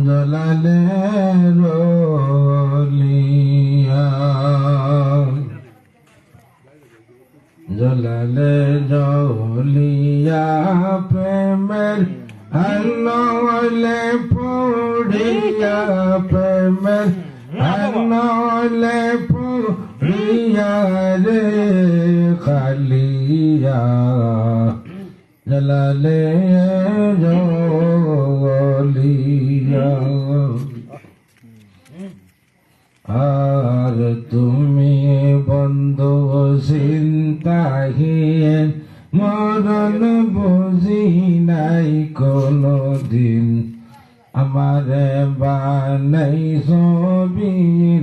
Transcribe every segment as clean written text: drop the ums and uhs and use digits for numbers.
জলালে রলিয়া জলালে জলিয়া প্রেমের আলোলে পড়িয়া প্রেমের আলোলে পড়িয়া রে খালিয়া জলালে জলিয়া আর তুমি বন্ধু চিন্তাহীন মরণ বুঝি নাই কোনো দিন আমারে বানাই সবিন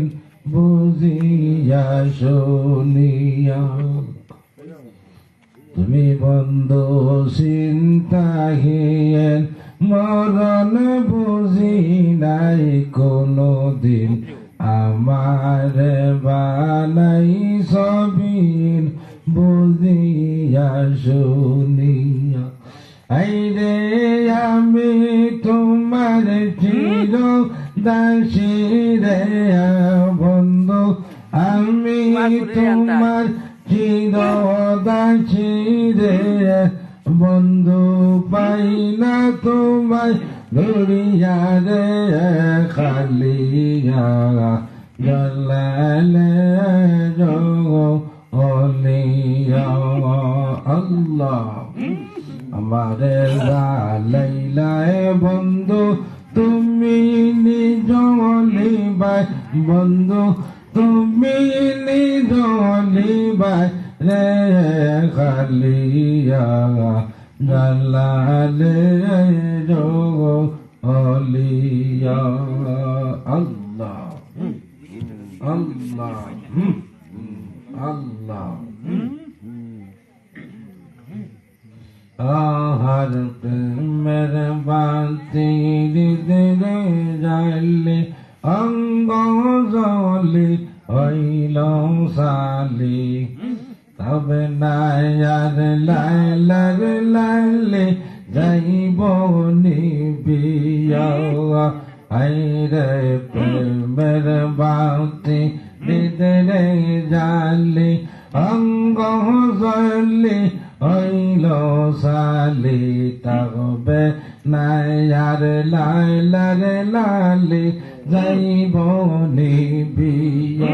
বুঝিয়া শুনিয়া তুমি বন্ধু চিন্তাহীন মরণ বুঝি নাই কোনো দিন আমার বানাই সবিন বুঝিয়া শুনিয়া আইরে আমি তোমার চির দাসী রে বন্ধু আমি তোমার চির দাসী রে বন্ধু পাই না তোমায় ধরিয়া রে খালিয়া জলালে জলিয়া আল্লাহ আমারে লাইলায় বন্ধু তুমি নিজ লিবাই বন্ধু তুমি নিজ লিবাই রে খালিয়া জলালে জলিয়া আল্লাহ আল্লাহ আল্লাহ আহার প্রেমের বাতি দিলে জালে অঙ্গ জলি হইল সালি তবে নায়ার লাইলার লাইলে যাইব নিবিয়া আইরে প্রেমের বাতি দিলে জালে অঙ্গ জলি হইল সালি তবে নায়ার লাইলার লালি যাইব নিবিয়া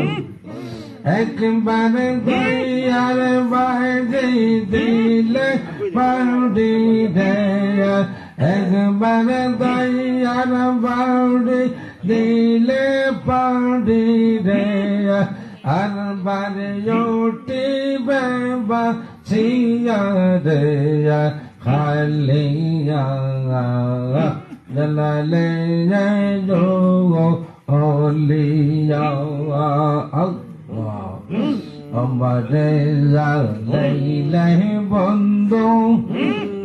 একবার দয়ার বাজে দিলে পাউডি দেয়া একবার দয়ার বাউডি দিলে পাউডি দেয়া আর বারে উঠিবে বাসিয়া দেয়া খালিয়া জলালে জলিয়া আল্লাহ আমারে জালাইলাই বন্ধু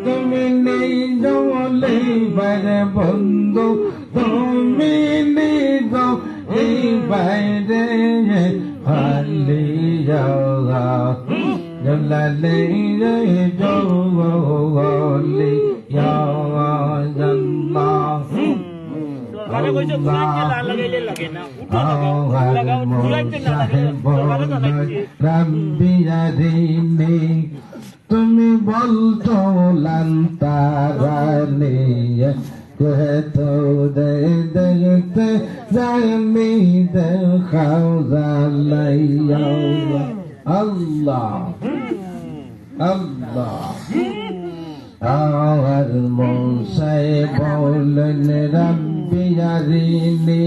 তুমি নেই জলিবার বন্ধু তুমি নিজ এই বাইরে খালিয়া জলালে জলিয়া আল্লাহ তুমি বলতো লান্তারানি তো দেখতে জানি দেখাও জালাইয়া আল্লাহ আল্লাহ আর মৌসাই বলেন রাব্বিয়ারিনি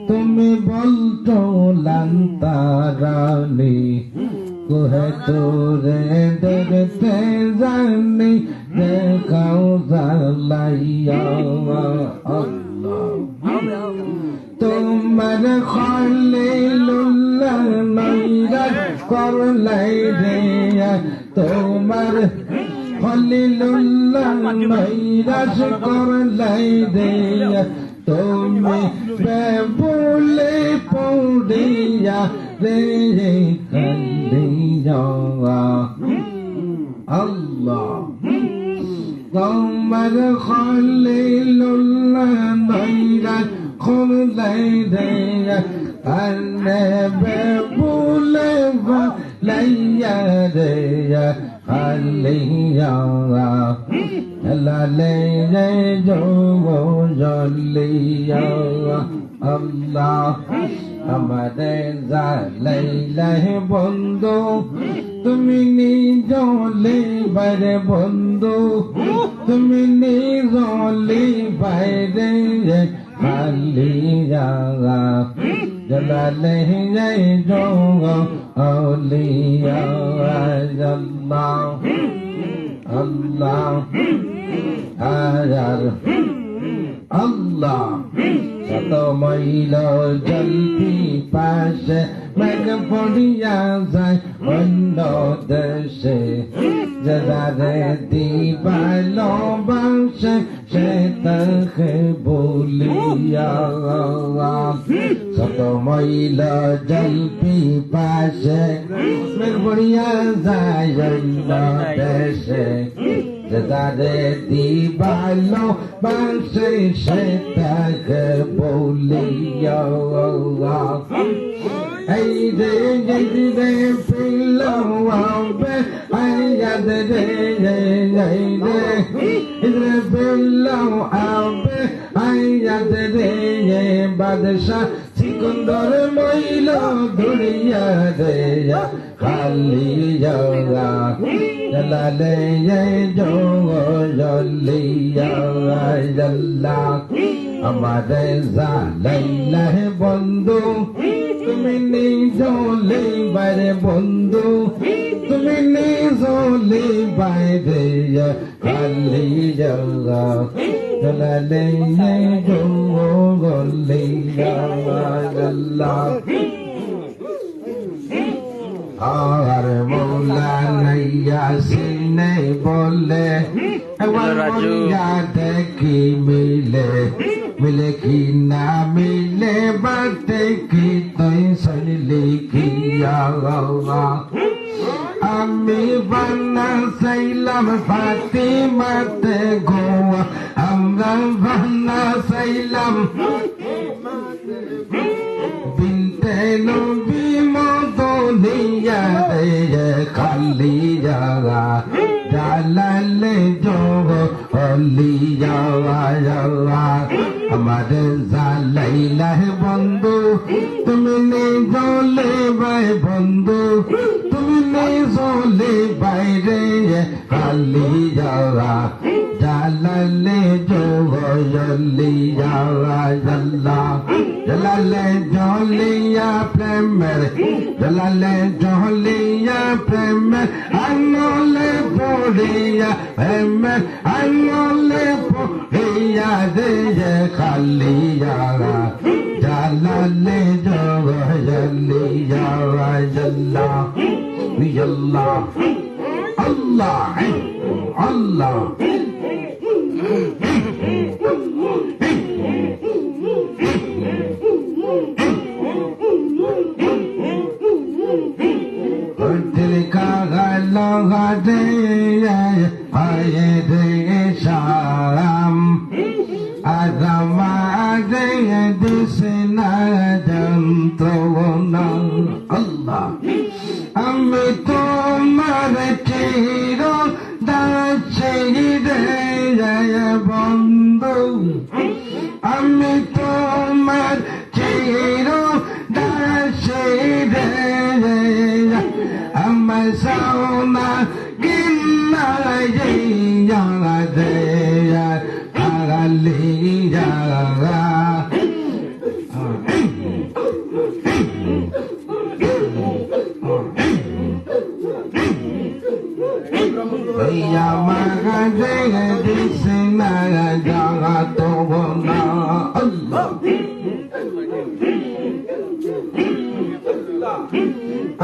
তুমি বলতো লান্তারানি কোহে তোরে দেখতে জানি দেখাও জালাইয়া আল্লাহ তোমার খলিলুল্লাহ নৈরা করলাই রে তোমার খলিলুল্লাহ নৈরাশ করলাই রে তুমি বেবুলে পড়িয়া রে কান্দিয়া আল্লাহ তোমার খলিলুল্লাহ নইরা খুললাই রে কানে বেবুলে লাইয়া রে খালিয়া লালে রে জো জলিয়া আল্লাহ আমাদের জালাইলা বন্ধু তুমি নিজলে বাইরে বন্ধু তুমি নিজলে বাইরে খালি জাগা জলালে যাই যোগ আউলিয়া আল্লাহ আল্লাহ আল্লাহ শত মাইল জলপি পাশে মেঘ পড়িয়া যায় অন্য দেশে যারে দিবাল বাসে সে তাকে বলিয়া শত মাইল জলপি পাশে মেঘ পড়িয়া যায় অন্য দেশে যারে দিবাল বাসে সে তাকে বলিয়া এই রে রে পিলাওয়াবে আয়াদ রে রে রে পিলাওয়াবে আয়াদ রে বাদশা সিকন্দর মইল দুনিয়া রে খালি জাগা জালালে জো জলিয়া আল্লাহ আমাদের জালাইলা বন্ধু তুমি নিজলে বাইরে বন্ধু তুমি নিজলে বাইরে খালি জাগা জালালে জো জলিয়া আল্লাহ আর মৌলা নাইয়া সিনে বলে মরিয়া দেখি মিলে মিলে কি না মিলে বাতে কি তুই শুনলি কি আমি বান্না সাইলাম ফাতিমাতে গোয়া আমরা বান্না সাইলাম বিনতে নবী মদনিয়া রে খালি জাগা জালালে যোগ অলিয়া আমাদের জালাইলা বন্ধু তুমি নিজলে বাই বন্ধু তুমি নিজলে বাইরে খালি জাগা জালালে যোগ অলিয়া জালালে জলিয়া প্রেমের জালালে জলিয়া প্রেমের আনলে পড়িয়া প্রেমের আনলে পড়িয়া রে খালি জাগা জালালে যোগ জলিয়া আল্লাহ আল্লাহ আল্লাহ আমি তোমার চির দাসী রে বন্ধু আমি তোমার চির দাসী রে আমার সাউনা গিন্না রে খালি জাগা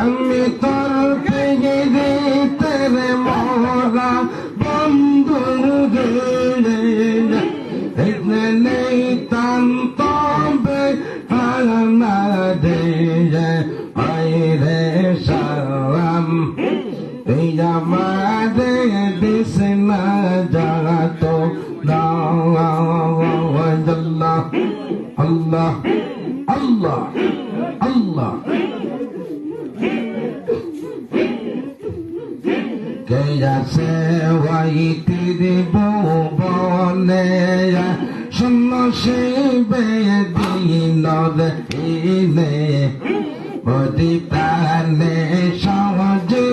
আমি তোর পেয়ে তেরে মোরা বন্ধু নেই তান তবে না দে রে সালাম আমাদের দিস না যারা বলে শূন্য শিবে দিনদ ইলে অতি প্রাণে সহজে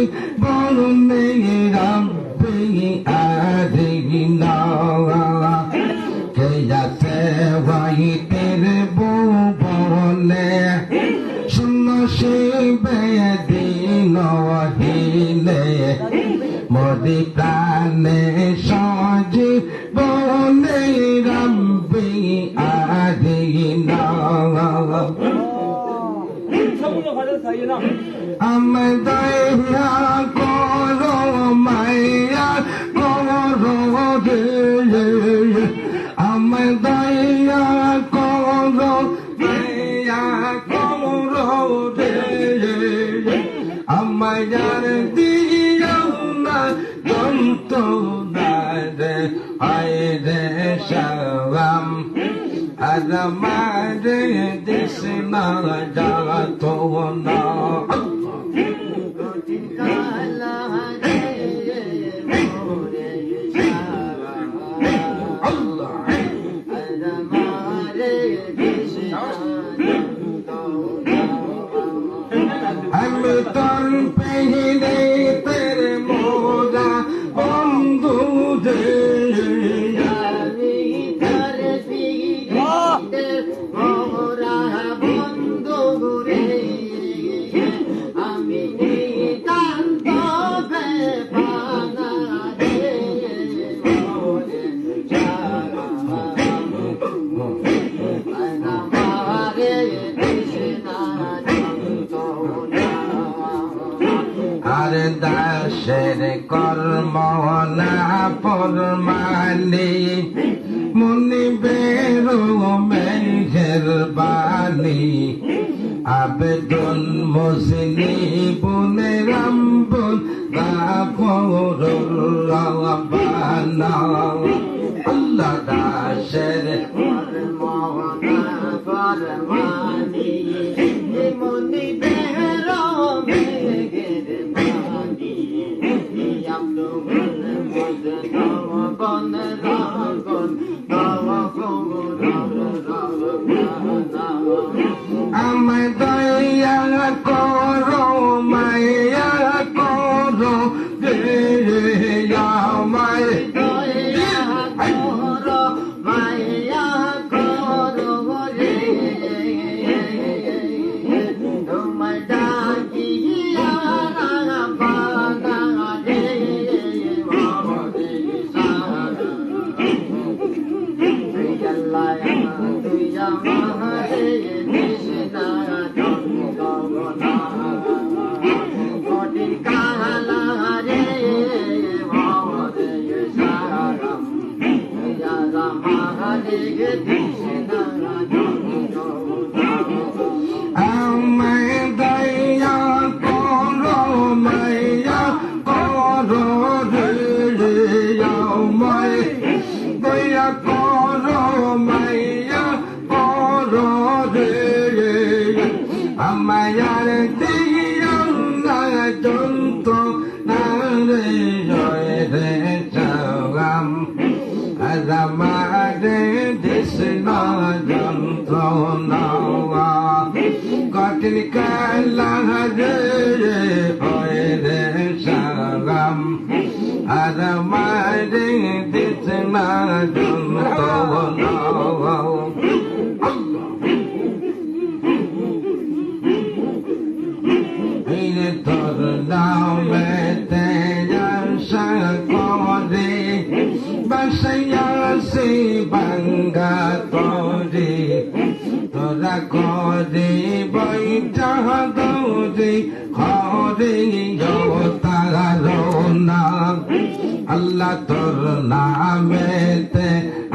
বলুনে রব্বি আদিন কে যাতে ওয়াইতের বলে শূন্য শিবে দিন হিলে মোদি প্রাণে সহজে বলে রব্বি আদিন আমি দয়া করো মায়া করো রে আমি দয়া করো মায়া করো রে আমার দিও না যন্ত না রে আয় রে সালাম আদমারে দিশনা জাতো না আমি তোর পেহিলে তের মোরা বন্ধু রে আর দাসের কর্ম না পরমানি মুনি বেরো মেঘের বাণী আবেদন মসিনি বুনে রামবন বানা আল্লাহ দাসের কর্ম না পরমানি মুনি বেরো মেঘের আমায় দয়া করো মায়া করো রে আমায় দয়া করো মায়া করো রে তোমায় ডাকি আমায় দয়া করো মায়া করো রে আমায় দয়া করো মায়া করো রে আমায় আর দিও না যন্ত না রে জয় রে সালাম আদামারে দিশনা যন্ত্র নাওয়া কঠিন কালা রে হয় রে সালাম আদামারে দিশনা যন্ত্র নাওয়া এই তোর নামেতে আশা করে বাসাইয়া সে বাঙ্গা করে তোরা করে বৈঠা দৌড়ে হরে তার নাম আল্লাহ তোর নামেতে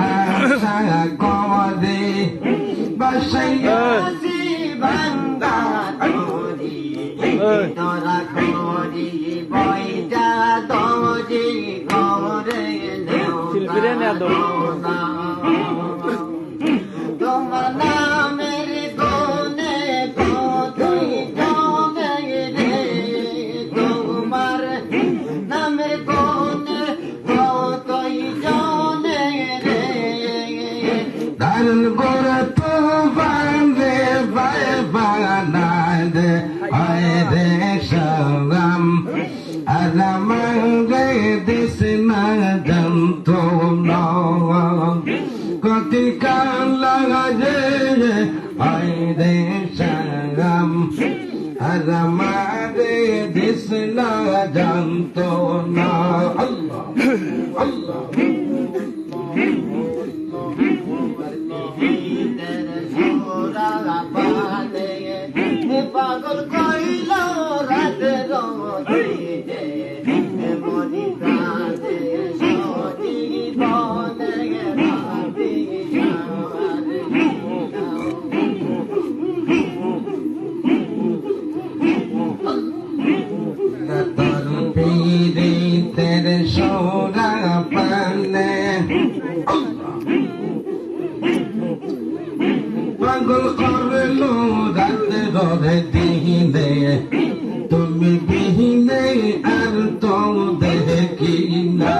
আশা করে বাসাইয়া সে বাঙ্গা করে তোরা করে বৈঠা দৌড়ে হরে তোমার নামের গুণে কতই জমে রে তোমার নামের গুণে কতই জমে রে গোরা তো বাঁধে বানাদে আয় রে সালাম আলামাঙ্গে দিস না জন্তু না কতি কালা যে আয় রে সালাম আলামাঙ্গে দিস না জন্তু না আল্লাহ আল্লাহ পাগল কইল রাতে রোদে মনি প্রাণে সজি বলে রাতে তোর পীরে তেরে সোরা পানে পাগল করলো রাতে রোদে দিনে তুমি বিহীনে আর তো দেখি না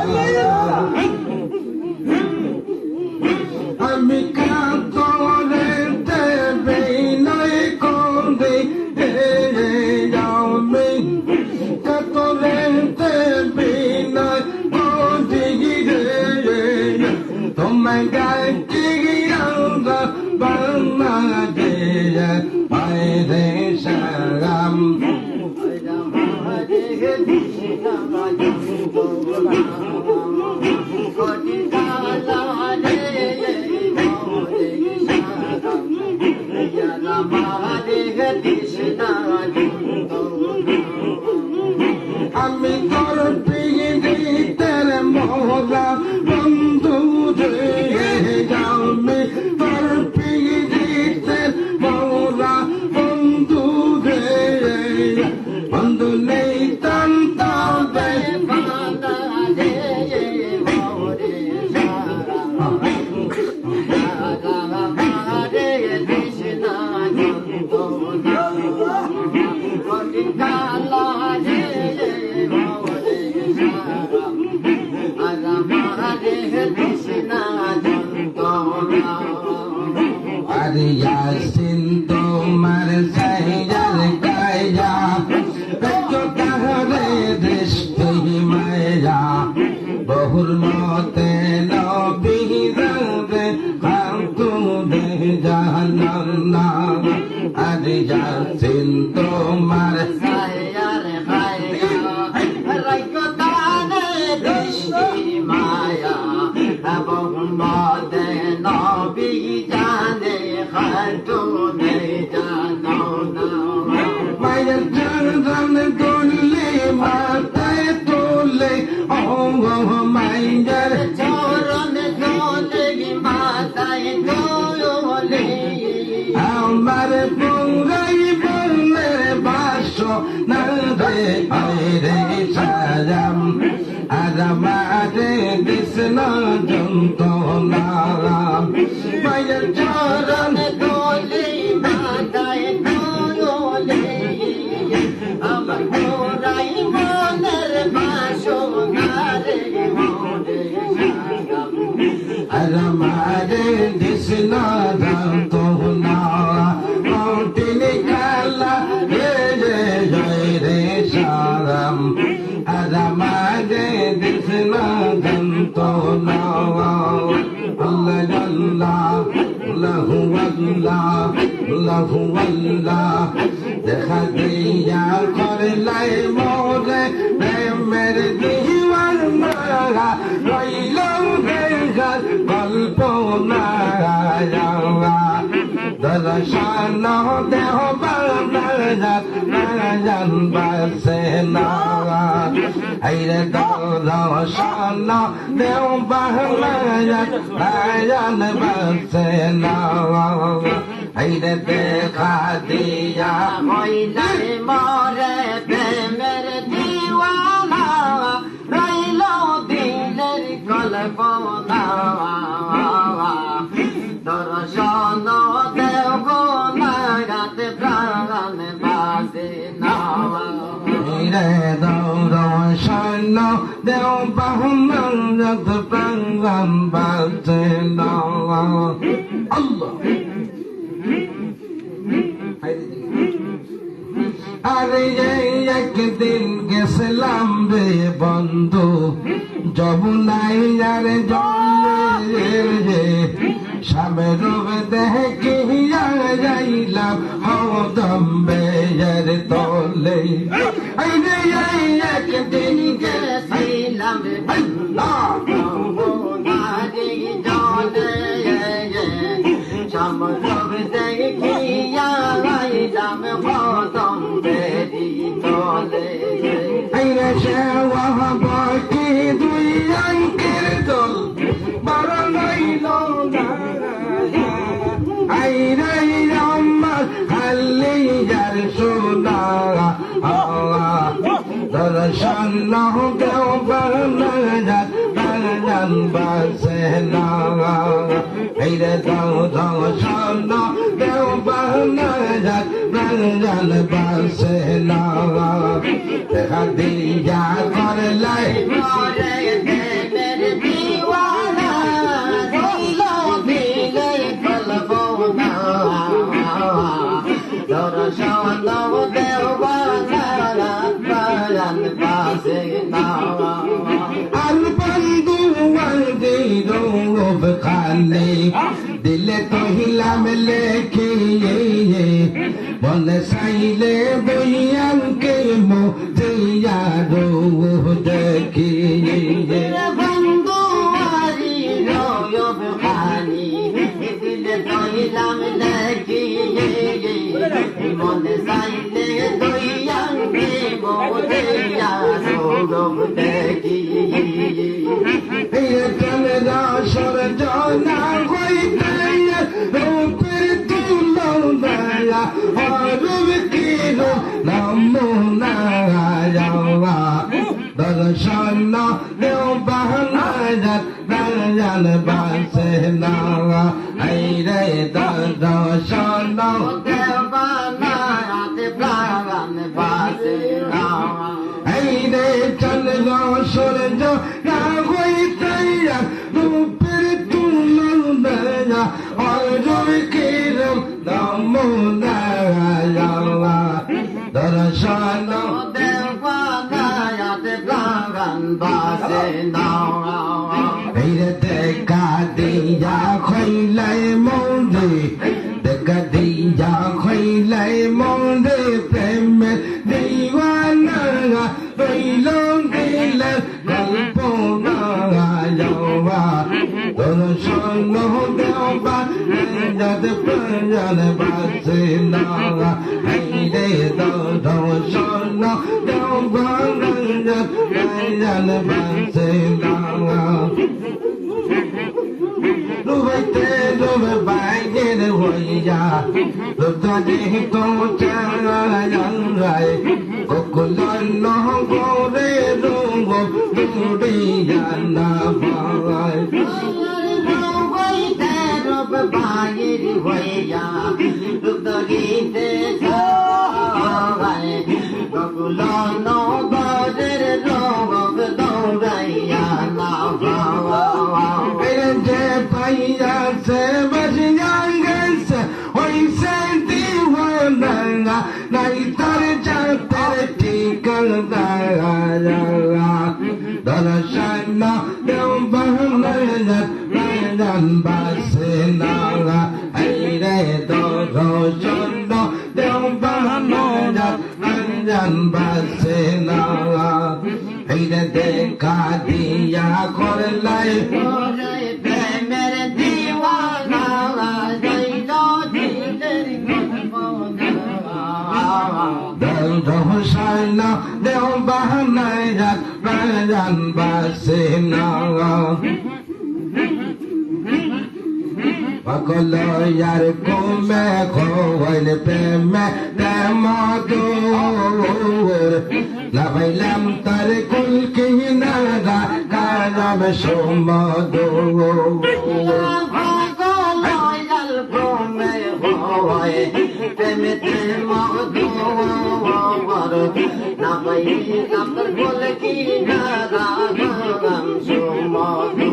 আমি কাতরে দেবে নয় করে আমি কাতরে দেবে নয় করে তোমায় গাইতে গিয়া বাংলাদেশ বাইরে সালাম আমি তোর প্রিয় গীতের মোহরা বন্ধু রে আমি তোর প্রিয় গীতের মোহরা বন্ধু রে বন্ধু নেই তন্ত Yasin tomar sayar kaya Pecho tahare drishti maya Bahul mote nabi rade Khantu de jahannamna Adi yasin tomar sayar kaya Raiko tane drishti maya Bahul mote nabi jane মায়ের চরণ তুললে মাথায় তোলে ও মায়ের চরণ তোলে মাথায় তোলে আমার পুরাই বলে বাসো না রে রে সালাম আর আমারে কৃষ্ণ যন্ত্রণা মায়ের চরণ তোলে মাথায় তোলে আমার পুরাই মনের বাসনা রে আর আমারে কৃষ্ণ যন্ত্রণা তিনি কালা রে রে সালাম আর আমারে কৃষ্ণ যন্ত্রণা আল্লাহ আল্লাহ লাহু আল্লাহ লাহু আল্লাহ দেখা দিয়া করলাই মোরে প্রেমের দিওয়ানা রইল দেখার গল্প না দর্শন দেহ বাজান বাসে না আইরে দর্শন দেহ বাজান বাসে না আইরে দেখা দিয়া হইলাই মরে প্রেমের দিওয়ানা রইল দিলের কল্পনা দর্শন দেও গো নাগাতে প্রাণ বাসে না রে দর্শন দেও বাহুন প্রাণ বাঁচে না আল্লাহ আরে একদিন গেছিলাম রে বন্ধু যমুনাই আরে জলে সামের দেখে যাইলাম হদম বেয়ের তলে একদিন গেছিলাম রে যমুনাই জলে সামের দেখিয়া যাইলাম হদম বেরি তলে সেওয়া বাকি দুই অঙ্কের দল বড় লইল আইরে আমার হালিয়ার সোনা দর্শন দেও বানান বাসে না আইরে দাও দর্শন দেও বানান বাসে না দেখা দিয়া করলাই খালি দিলে তো হিলাম লেখিয়ে বলে সাইলে বইয়াকে মোয়া রো দেখিয়ে বন্ধু আরি রোব খালি দিলে তো হিলাম লেখিয়ে বলে সাইলে বইয়াকে মোয়া রো দেখিয়ে সরজনা হইতে রূপের তুলনা অরূপ কিলো নমুনা দর্শন দেও বাহান বাসে না আইরে দর্শন দেও বাহান বাসে না আইরে চন্দ্র সূর্য না হইতে রূপের তুলনা অরূপ কিলো নমুনা দর্শন দেও বাসে না এইরে দেখা দিয়া খইলাই মন্দি দেখা দিয়া খইলাই মন্দি প্রেম দিওয়ানা রইল দিলে কল্পনা দর্শন দেওয়া যাদ প্রাণ বাসে না আইরে দর্শন দেওয়া প্রাণ বাসে না রুবাইতে রুব বাইরের হইয়া রুদানি তো চায় কোকুলন গোরে রুব দুড়িয়া না পায় রুবাইতে রুব বাইর হইয়া রুদানিতে চায় কোকুলন গোরে রুব দৌড়াইয়া না পায় যে পাইয়া সে বজিয়া গেছে ওই সে দিওয়ানা নাই তার জাতের ঠিকানা দর্শন দেও বাহান বাসে না আইরে দর্শন দেও বাহান বাসে না আইরে দেখা দিয়া করলাই প্রেমের দিওয়ানা দর্শন দেও বাহান বাসে না পাগল यार को मैं खोল প্রেমে মধুর লাভাইলাম তার কুল কিনারা কারাম সুমধুর পাগল को मैं প্রেমেতে মধু না পাইলাম তোর বলে কি না রাগাম সুমধু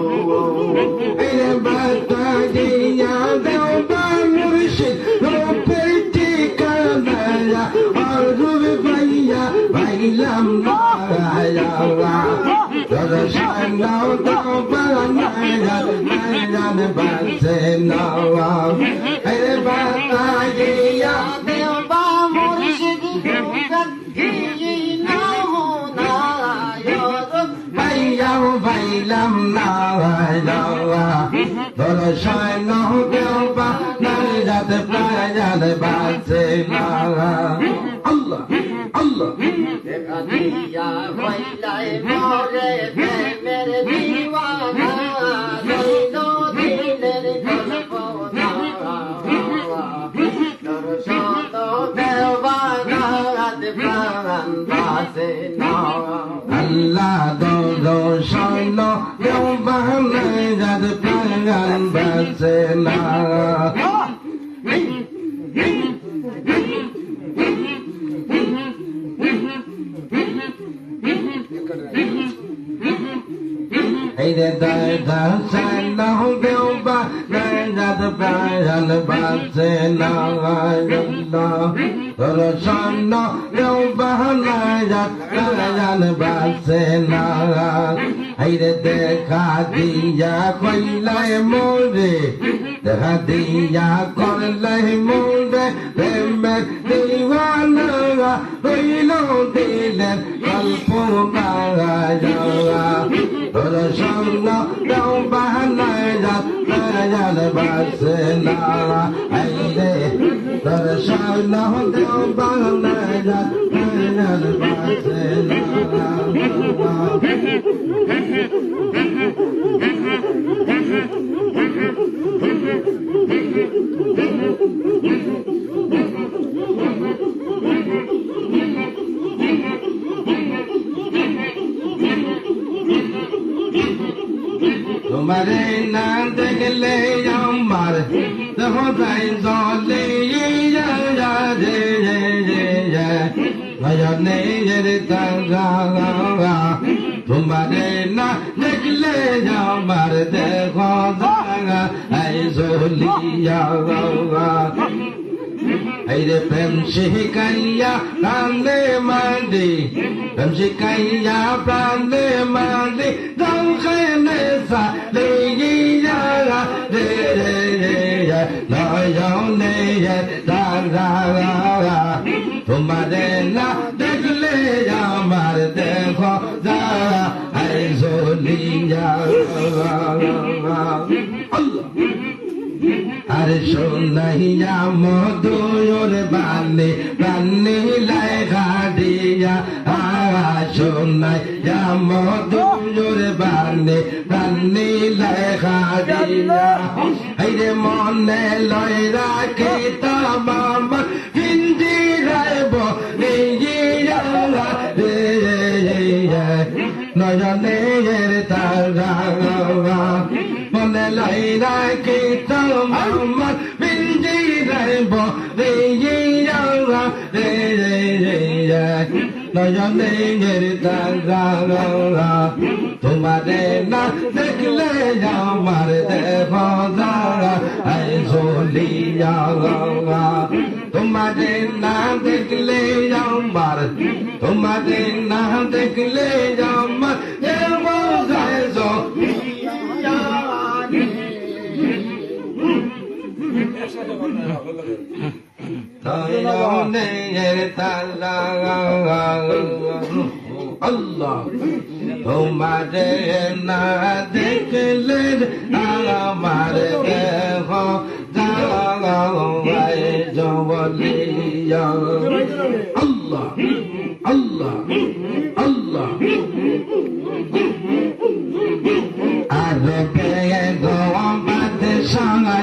বাতাইয়া দেও বা মুর্শিদ রূপে ঠিকানা আর রূপে ভাইয়া ভাইলাম না দর্শন নাও দাও বানায়া নায়ান বাসে নাও আরে বাতাইয়া দেও বা মুর্শিদ রূপে না ভাইয়া ভাইলাম না দর্শন নাও দাও বানায়া প্রায়ান বাসে আল্লাহ আল্লাহ दिया वैलाए मोरे मेरे दीवाना दो दिलेर कल्पना दर्शन तो देवाना प्राण बासे ना আল্লাহ দর্শন দেও বানায়া প্রায়ান বাসে না Hey, that dance, now go back, that the Brian Bassena, the sun, no, go behind that Brian Bassena. Hey, the Kadia, quite like Molde, the Hadia, call like Molde, the Medivana, we know the land, Kalpuna. Dörşanla dağ bahanayla dayan basına haydi Dörşanla dağ bahanayla dayan basına তোমারে না দেখলে আমার দেহটাই জলে নয়নের তারা তোমারে না দেখলে আমার দেহ এই জলিয়া Haydi prem shikaya prane mandi prem shikaya prane mandi dam khane sa le ya de ya na yau ne ya da da tumhare na dekhle amar dekho da ai zoliya Allah আর সোনাইয়া মধুর বানে বানে লাই ঘাটিয়া সোনাইয়া মধুর বানে বানে লাই ঘাটিয়া হাইরে মনে লয় রাখে তামাম হিন্দি রাইব নয়নের তারা মনে লাই রাখে তামাম হিন্দি রাইব নয়নের তারা তোমারে না দেখলে আমার দেহ আই জলিয়া তোমারে না দেখলে আমার তোমারে না দেখলে আমার দেহ যায় জলিয়া নয়নের তারা আল্লাহ তোমারে না দেখলে আমার দেহ জবলিয়া আল্লাহ আল্লাহ আল্লাহ আর পেয়ে গোয়াবাদ সঙ্গা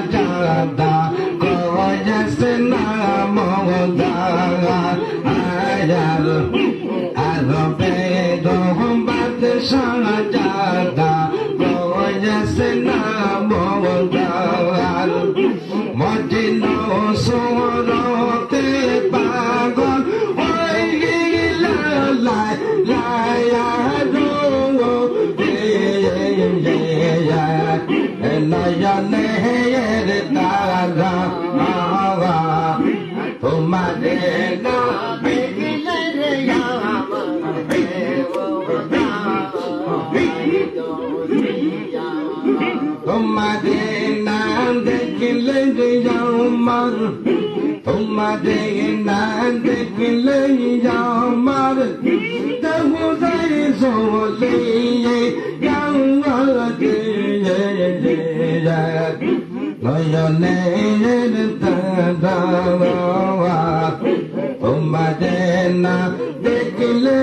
কোজসে না মোদা আয়ার আর পেয়ে গোয়াবাদ সঙ্গা কোজসে না মোদা মদিনা সোহর পাগল লাই নয়নের তারা তোমাদের না দেখলে রে আমার দেবতা তোমাদের নাম দেখলে আমার তোমাদের নাম দেখলে আমার তবু যাই চলে নয়নের তারা তোমাদের না দেখলে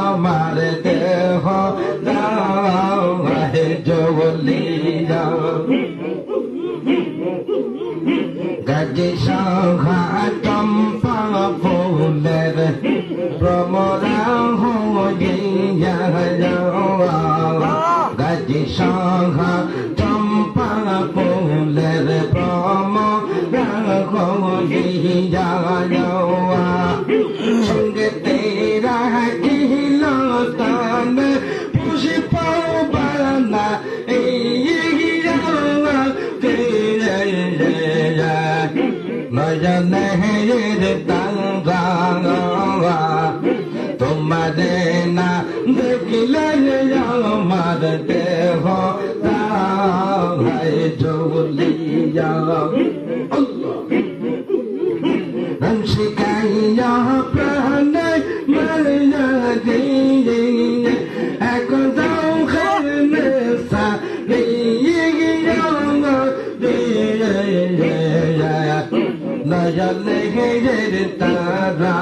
আমার দেহ জলিয়া গাজী সংঘা চম্পা ফুলের প্রমরা হইয়া গাজী সংঘা চম্পা ফুলের প্রমরা হইয়া সঙ্গে তেরা কিল তান পুষ্প বানা নয়নের তারা তোমাদের না দেখলে আমার দেহ তাই জলিয়া শিখাইয়া প্রাণ মারিয়া দিয়ে এক দাও খেলে সা নয়নের তারা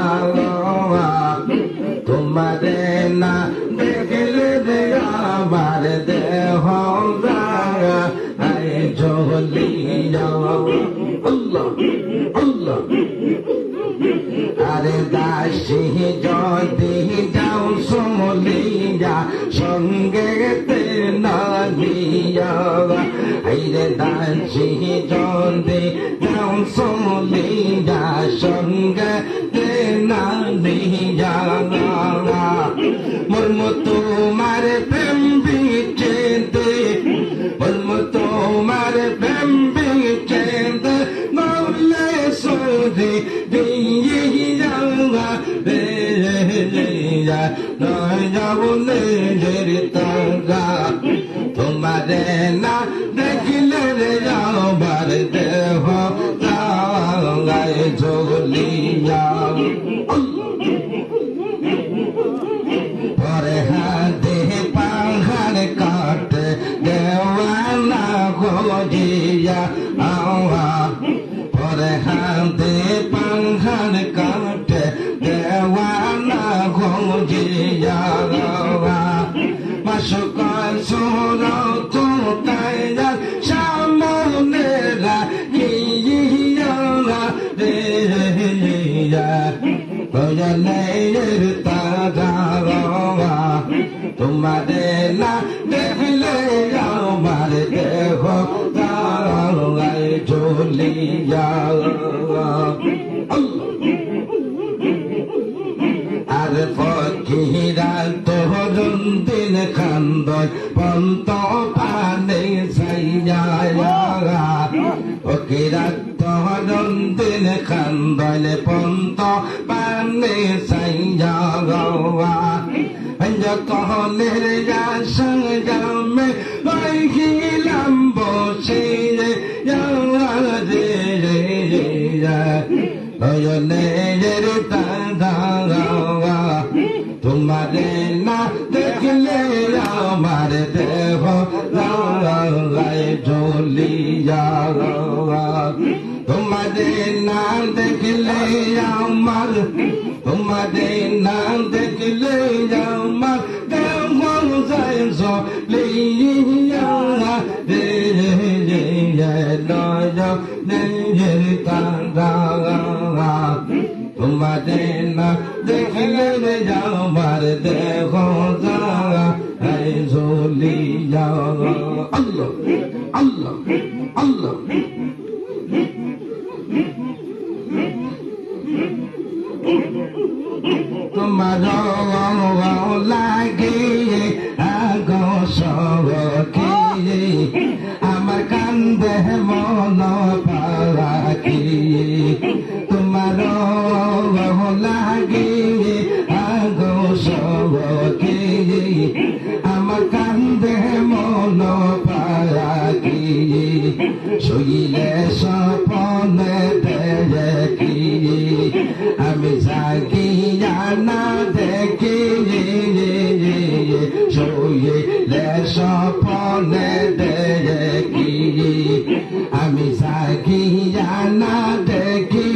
তোমাদের না দেখলে আমার দেহ জলিয়া আল্লাহ আল্লাহ আরে দাসী যদি যাও সমলিয়া সঙ্গে নিয়া আইরে দাসী যদি যাও সমলিয়া সঙ্গে নিয়া মোর তোমার প্রেম বিচেতে মোর তোমার প্রেম বিচেতে মৌলে সোধে তোমাদের না দেখলে আমার দেহ জলিয়া পরে হাতে পাহাড় কাট দেওয়ানা গজিয়া পরে হাতে পাহাড় কাট দেওয়ানা গজিয়া মাসুক সুর কোথায় সামনে রাখিয়া নয়নের তারা তোমাদের না দেখলে আমার দেহ তারায় জলিয়া আর ফকিরা তরুণ দিন খান্দয় পন্ত পানে সাইয়া ফকিরা তরুণ দিন খান্দয় পন্ত পানে সাইয়া কহনের সঙ্গে রহিলাম বসে নয়নের তারা তোমাদের না দেখলে আমার দেহ জলিয়া তোমাদের না দেখলে আমার তোমাদের না দেখলে আমার দেহ জলিয়া নয়নের তারা তোমাদের না দেখলে আমার দেহ জলিয়া আল্লাহ আল্লাহ আল্লাহ। মন পাখি তোমার লাগে আগো সবকে আমার কান্দে মন পাখি শুইলে স্বপনে দেখি আমি জাগিয়া না দেখি শুইলে স্বপনে দেখি আমি জাগিয়া না দেখি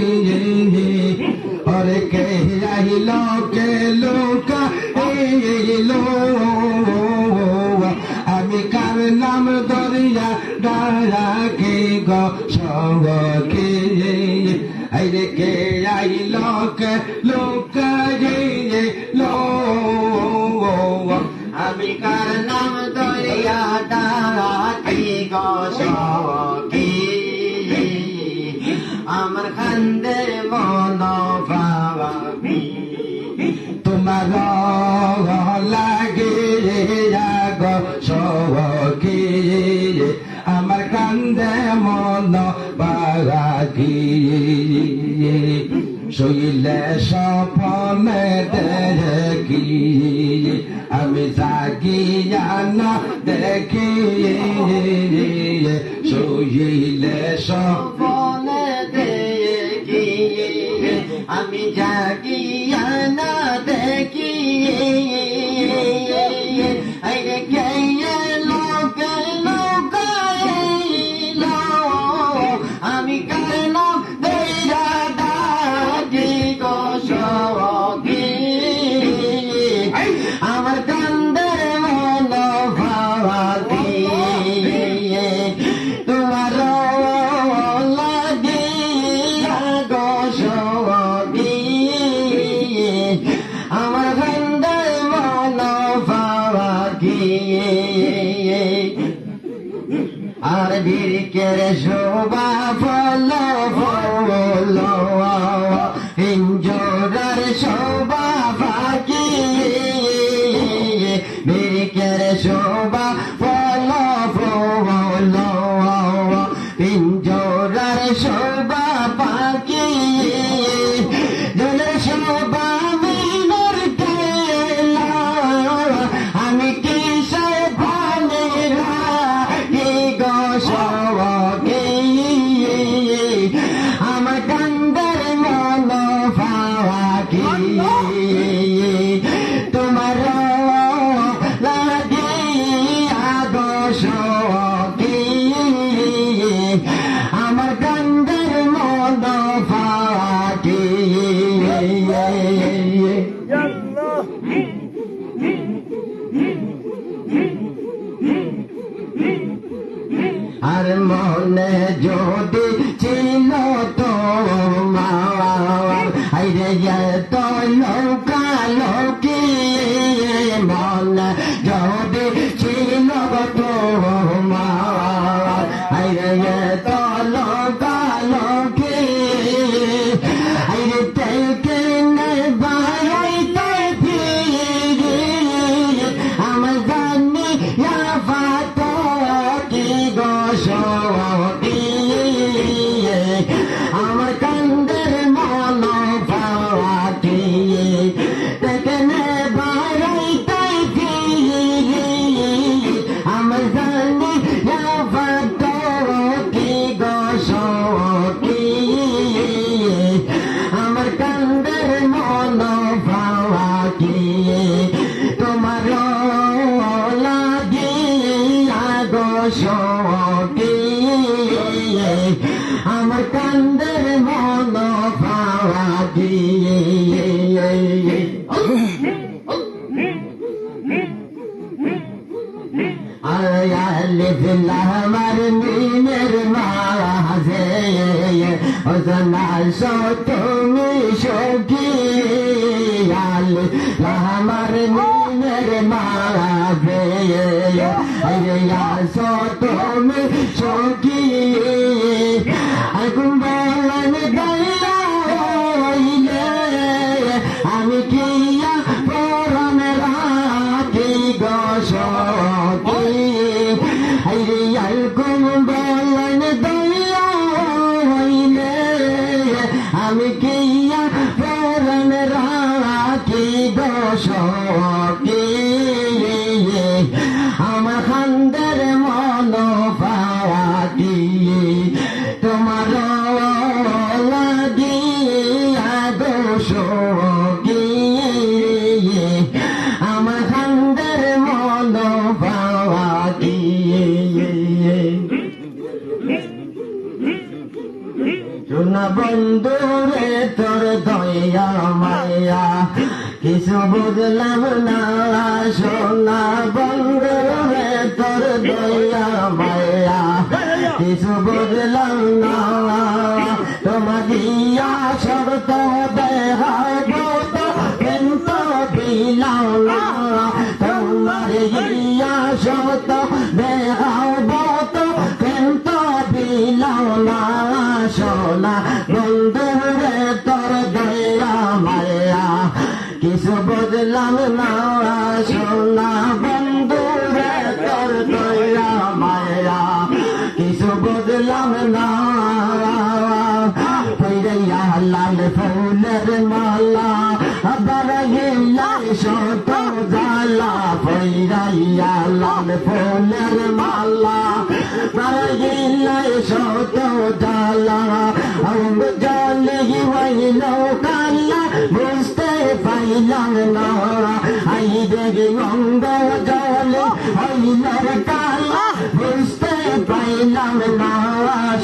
ওরে কে আইল কে লোকা এলো আমি কার নাম দরিয়া ডাকি গো সঙ্গকে আইরে কে আইল কে লোকা লো আমি কার নাম দরিয়া ডাকি গো সখী আমার কান্দে মন পাখি তোমার লাগে গো সখী আমার কান্দে মন পাখি শুইলে স্বপনে দেখি আমি জাগিয়া না দেখি শুইলে স্বপনে দেখি আমি জাগিয়া না দেখি আরে কে লোক আমি কার নাম দরিয়া ডাকি গো সখী আমার কান্দের মন পাখি তোমার লাগে গো সখী আমার কান্দের মন পাখি আর বীরকের শোভা ফল ফল হিঞ্জোরার শোভা ফাঁকি বীরকের শোভা ফল ফল হিঞ্জোরার শোভা পাখি জলের শোভা মিনর তেলা আমি কিসে ভালে রাখি গো সখী আমার কান্দের মন পাখি তোমার লাগে গো সখী আমার কান্দের মন পাখি আর মনে যদি ছিল তোমার আইরে তো লৌকা লোকি মনে যদি ছিল তোমার আইরে তো লৌকা লোকি আইরে থেকে বাইতে ফিরি আমার জানি ফাত কি গো সখী আমার কান্দের মন পাখি তেনে বাইতে ফিরি আমার জানি ফাত কি গো সখী আমার কান্দের মন পাখি তোমার লাগে গো সখী আমার কান্দের মন পাখি আলিফ লামার মিমের মাঝে ওজনা তুমি সখী আলিফ লামার মিমের মাঝে তুমি সখী আগুন বলেন গাইয়া হইলে আমি কিয়া পরম রাখি গো সখী আগুন বলেন আমি কি প্রেরণ রাখি দোষী আমার খান্দের মন পাওয়াটি তোমার লাগিয়া দোষী আমার খান্দের মন পাওয়াটি সোনা বন্ধু রে তোর দয়া মায়া কিছু বুঝলাম না সোনা বন্ধু রে তোর দয়া মায়া কিছু বুঝলাম না তোমার দিয়া শর্ত দেখাব তো কিন্তু দিলাম না তোমার দিয়া শর্ত দেখাব তো কিন্তু দিলাম না সোনা বন্ধু রে তোর দয়া মায়া কিছু বুঝলাম না সোনা বন্ধু রে তোর দয়া মায়া কিছু বুঝলাম না পৈরাইয়া লাল ফুলের মালা আবার গেলাই শত জালা পৈরাইয়া লাল ফুলের মালা আবার গেলাই শত জালা অঙ্গ জলে হইল কালা বুঝতে পাইলাম না আই দেখি অঙ্গ জলে হইল কালা বুঝতে পাইলাম না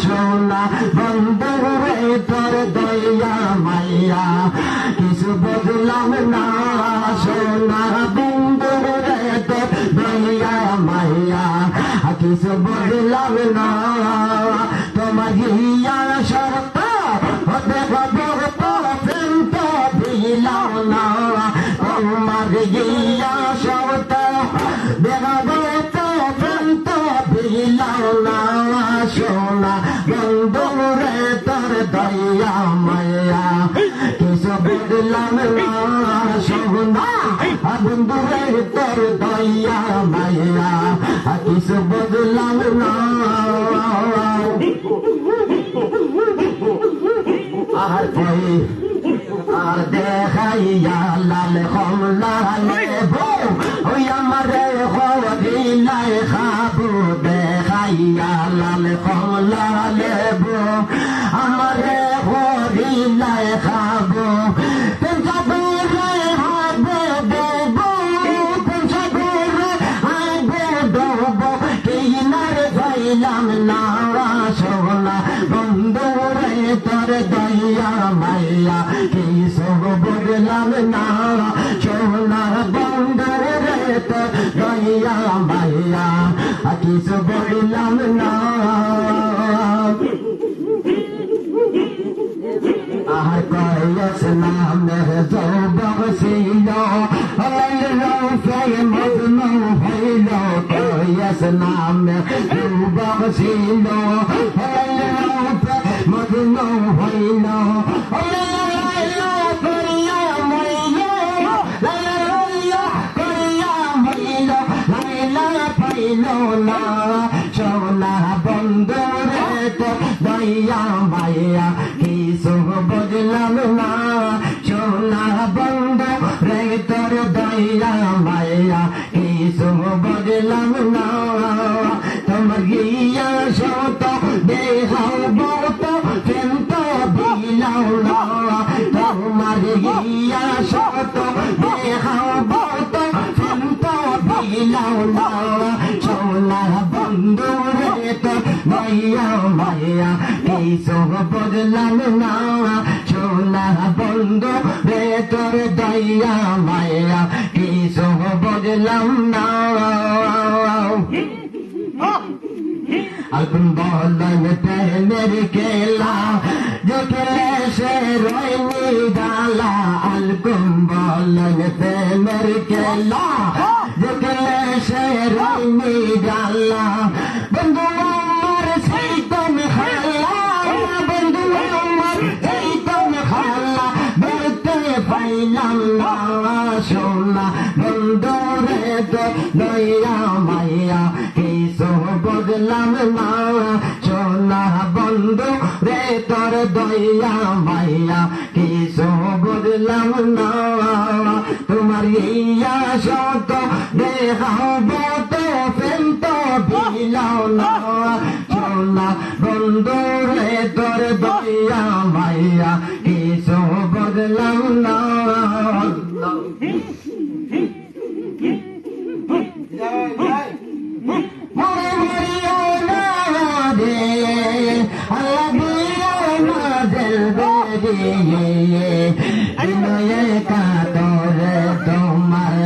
সোনা বন্ধু রে তোর দয়া মাইয়া কিছু বুঝলাম না সোনা বন্ধু রে তোর দয়া মাইয়া কিছু বুঝলাম না তোমার হিয়া শর্ত দেখো প্রেম তো দিলাম না তোমার হিয়া শর্ত দেখো প্রেম তো দিলাম না সোনা বন্ধু রে তোর দয়া মায়া কিছু বুঝলাম না সোনা বন্ধু রে তোর দয়া মায়া কিছু বুঝলাম না আর আর দেখাইয়া লাল কমলা লেবো ওই আমারে হরিলাই খাবো দেখাইয়া লাল কমলা লেবো আমারে হরিলাই খাবো পেঞ্চাদুরে হাবে দেবো পেঞ্চাদুরে হাবে দেবো কিনার যাইলাম না সোনা বন্ধু রে তোর দয়া মাইয়া কিছু বুঝলাম না সোনা বন্ধু রে তোর দয়া মাইয়া কিছু বুঝলাম না আর কয়েস নামে যৌবক ছিল মজনু হইল কয়েস নামে যৌবক ছিল মজনু হইল সোনা বন্ধু রে তো দয়া মায়া কিছু বুঝলাম না সোনা বন্ধু রে তোর দয়া মায়া কিছু বুঝলাম না তোমার গিয়া শত দেখাও বত কিন্তু দিলাম না তোমার গিয়া শত দেখাও বত কিন্তু দিলাম না সোনা বন্ধু রে তোর দয়া মায়া কিছু বুঝলাম না সোনা বন্ধু রে তোর দয়া মায়া কিছু বুঝলাম না আলবম বলন প্রেমের খেলা দেখলে সে রয়নি ডালা আলবম বলন প্রেমের খেলা দেখলে সে রয়নি ডালা বন্ধু আমার সেই তুমি খেলা বন্ধু আমার সেই তুমি খেলা দেখতে পাইলাম না সোনা বন্ধু রে তো দয়া মায়া কিছু বুঝলাম না সোনা বন্ধু রে তোর দয়া মাইয়া কিছু বুঝলাম না তোমার ইয়া শত দেখাব তো ফেল তো বিলাও না সোনা বন্ধু রে তোর দয়া মাইয়া কিছু বুঝলাম না বিনয়ে কাতরে তোমার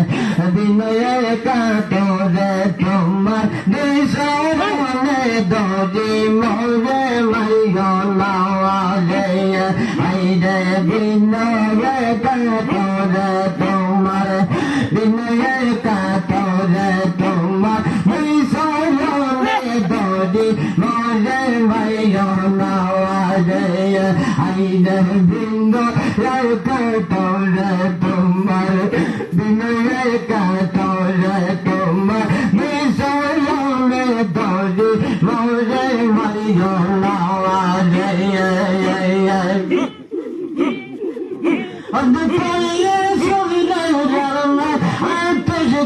বিনয়ে কাতরে তোমার দিশনে দদি মোরে মাইও নাওয়ালে আইরে বিনয়ে কাতরে তোমার বিনয়ে কাতরে তোমার দিশনে দদি মোরে মাইও নাওয়ালে আইরে বিন্দু কাতরে তোমার বিনয়ে কাতরে তোমার দিশনে দদি মোরে মাইও নাওয়ালে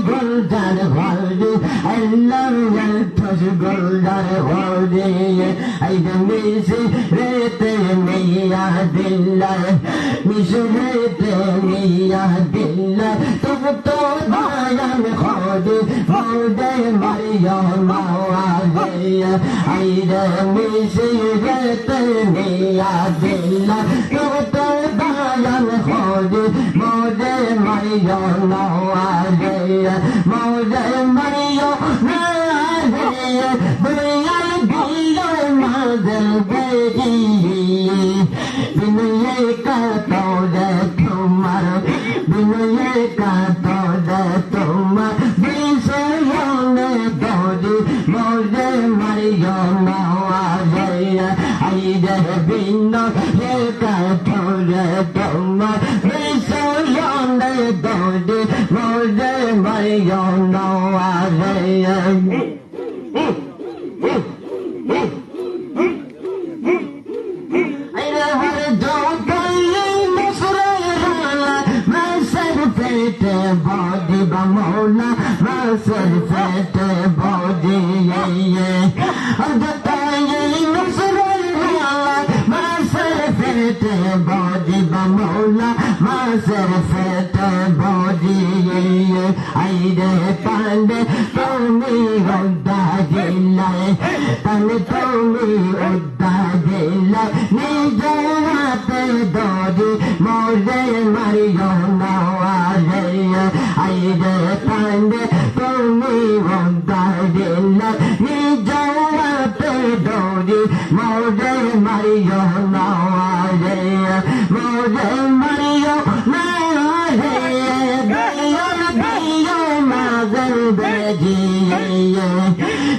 Goldar Horde, I love you, touch Goldar Horde. I don't miss it, rete me adilla, miss rete me adilla. To Bayan Horde, Horde Mario Mawade. I don't miss it, rete me adilla. To Bayan Horde, Horde Mario Mawade. Maude Mario Nade, Brian Gilo Madel Bedi, Binoye Katode Tomar, Binoye Katode Tomar, Bisayone Dodi, Maude Mario Nade, Aide Bino Katode Tomar, Bisayone Dodi, Maude Mario Nade. I never don't believe myself, body, Bamona, myself, body, yeah. The time myself, body, Bamona, myself, body, yeah. I depend on me, on the and told me, on the Nijate Dodi, Mode Mario Nawale, I depend on me, on the Nijate Dodi, Mode Mario Nawale, Mode Mario Nawale,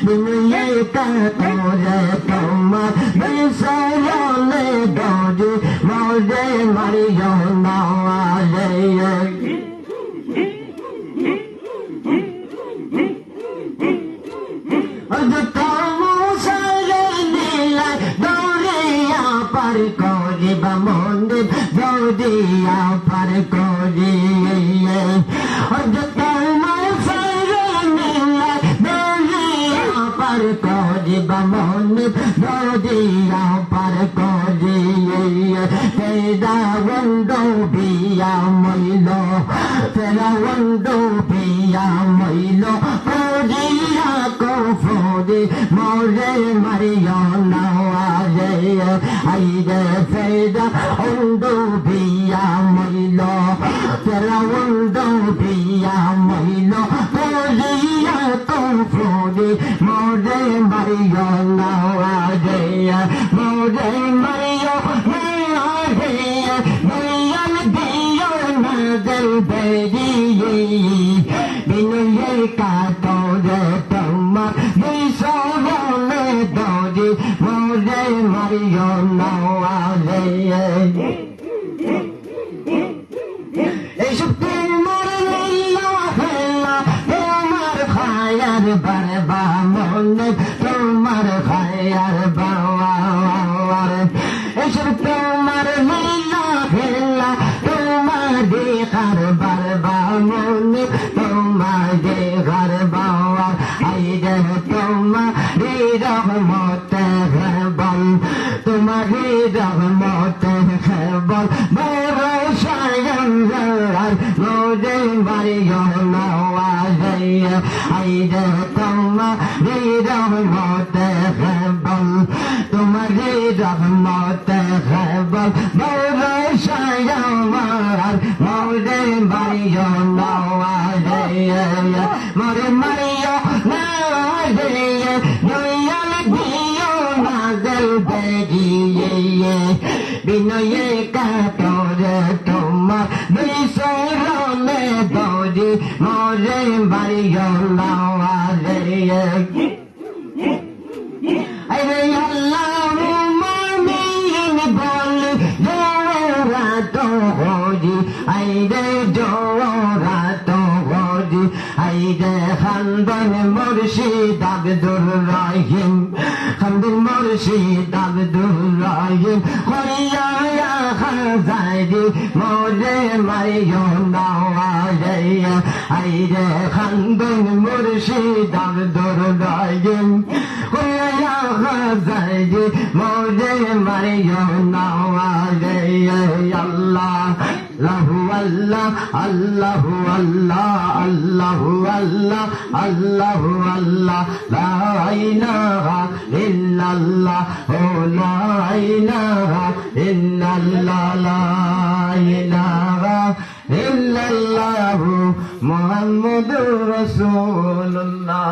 Binoye Katore Tomar, Bisayone Dodi, Maude Mario Nawale. The Tamusale Nila, Doria Paricodi, Bamondi, Dodia Paricodi, the Tamusale Nila, Doria Paricodi, Bamondi, Dodia Paricodi, Teda Wando Bia Milo, Teda Wando Bia Milo, Dodia Confodi, Mode Mario Nawale, Aide Feda, Ondo Bia Milo, Teda Wando Bia Milo, Dodia Confodi, Mode Mario Nawale, Mode Mario Nawale, Mayan Dio Nadel Bedi, Binoye Katode Tomar, Bisayone Dodi, Mode Mario Nawale. Barba Monne, Tomar Khayar Bawar, তোমারি রহমতে কেবল বরসায়ন জরার মোরে Mario নওয়াজে আইরে তোমারি রহমতে কেবল তোমারি রহমতে কেবল বরসায়ন জরার মোরে Mario নওয়াজে মোরে মারিও নওয়াজে দয়াল দিও নাজল বেরিয়ে বিনয়ে কাতরে তোমার বিসরণে দৌড়ি মোরে মারিও নওয়াজে আরে আল্লাহুম্মা আমিন বল জোরা তো হোজি আইরে জোরা তো হোজি আইরে খানদান মুর্শিদ আব্দুর রহিম খানদান মুর্শিদ আব্দুর রহিম হরিয়া ইয়া খাজাইরি মোরে মারিও নওয়াজে আইরে খানদান মুর্শিদ আব্দুর রহিম হরিয়া খাজাইরি মোরে মারিও নওয়াজে আল্লাহ আল্লাহু আল্লাহ আল্লাহু আল্লাহ আল্লাহু আল্লাহ আল্লাহু আল্লাহ লা ইলাহা ইল্লাল্লাহ ও লা ইলাহা ইল্লাল্লাহ লা ইলাহা ইল্লাল্লাহ মুহাম্মাদুর রাসূলুল্লাহ